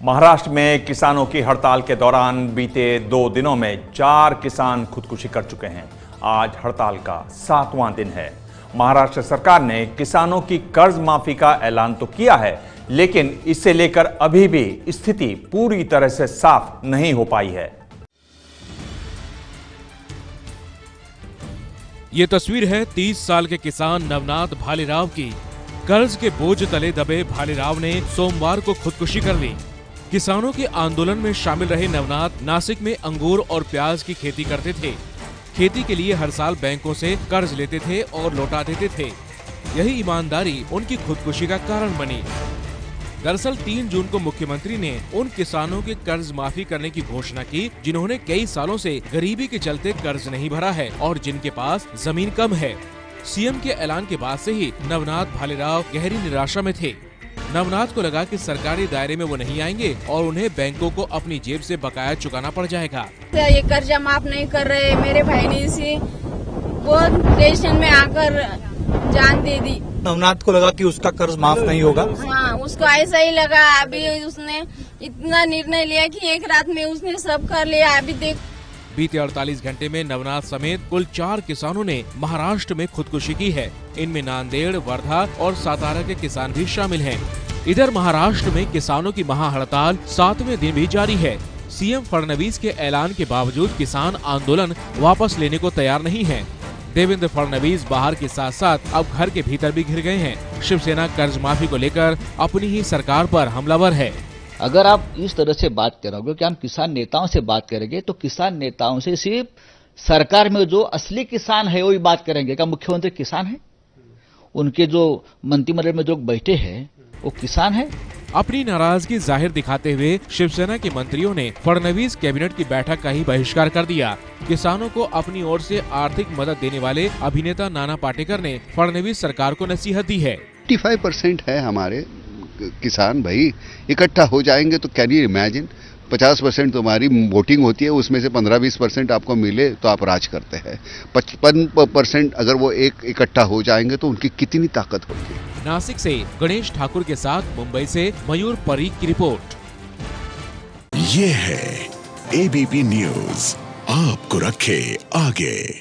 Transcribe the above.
महाराष्ट्र में किसानों की हड़ताल के दौरान बीते 2 दिनों में 4 किसान खुदकुशी कर चुके हैं। आज हड़ताल का 7वां दिन है। महाराष्ट्र सरकार ने किसानों की कर्ज माफी का ऐलान तो किया है, लेकिन इससे लेकर अभी भी स्थिति पूरी तरह से साफ नहीं हो पाई है। ये तस्वीर है 30 साल के किसान नवनाथ भालेराव की। कर्ज के बोझ तले दबे भालेराव ने सोमवार को खुदकुशी कर ली। किसानों के आंदोलन में शामिल रहे नवनाथ नासिक में अंगूर और प्याज की खेती करते थे। खेती के लिए हर साल बैंकों से कर्ज लेते थे और लौटा देते थे। यही ईमानदारी उनकी खुदकुशी का कारण बनी। दरअसल 3 जून को मुख्यमंत्री ने उन किसानों के कर्ज माफी करने की घोषणा की जिन्होंने कई सालों से गरीबी के चलते कर्ज नहीं भरा है और जिनके पास जमीन कम है। सीएम के ऐलान के बाद से ही नवनाथ भालेराव गहरी निराशा में थे। नवनाथ को लगा कि सरकारी दायरे में वो नहीं आएंगे और उन्हें बैंकों को अपनी जेब से बकाया चुकाना पड़ जाएगा। ये कर्जा माफ नहीं कर रहे, मेरे भाई ने इसी वो स्टेशन में आकर जान दे दी। नवनाथ को लगा कि उसका कर्ज माफ नहीं होगा। हाँ, उसको ऐसा ही लगा। अभी उसने इतना निर्णय लिया कि एक रात में उसने सब कर लिया। अभी देख, बीते 48 घंटे में नवनाथ समेत कुल 4 किसानों ने महाराष्ट्र में खुदकुशी की है। इनमें नांदेड़, वर्धा और सातारा के किसान भी शामिल हैं। इधर महाराष्ट्र में किसानों की महाहड़ताल 7वें दिन भी जारी है। सीएम फडणवीस के ऐलान के बावजूद किसान आंदोलन वापस लेने को तैयार नहीं है। देवेंद्र फडणवीस बाहर के साथ साथ अब घर के भीतर भी घिर गए हैं। शिवसेना कर्ज माफी को लेकर अपनी ही सरकार पर हमलावर है। अगर आप इस तरह से बात करोगे कि हम किसान नेताओं से बात करेंगे तो किसान नेताओं से सिर्फ सरकार में जो असली किसान है वही बात करेंगे। क्या मुख्यमंत्री किसान है? उनके जो मंत्रिमंडल में जो बैठे हैं वो किसान है? अपनी नाराजगी जाहिर दिखाते हुए शिवसेना के मंत्रियों ने फडणवीस कैबिनेट की बैठक का ही बहिष्कार कर दिया। किसानों को अपनी ओर से आर्थिक मदद देने वाले अभिनेता नाना पाटेकर ने फडणवीस सरकार को नसीहत दी है। 55% है हमारे किसान भाई, इकट्ठा हो जाएंगे तो कैन यू इमेजिन 50% तो हमारी वोटिंग होती है, उसमें से 15-20% आपको मिले तो आप राज करते हैं। 55% अगर वो एक इकट्ठा हो जाएंगे तो उनकी कितनी ताकत होगी। नासिक से गणेश ठाकुर के साथ मुंबई से मयूर परीख की रिपोर्ट। ये है एबीपी न्यूज, आपको रखे आगे।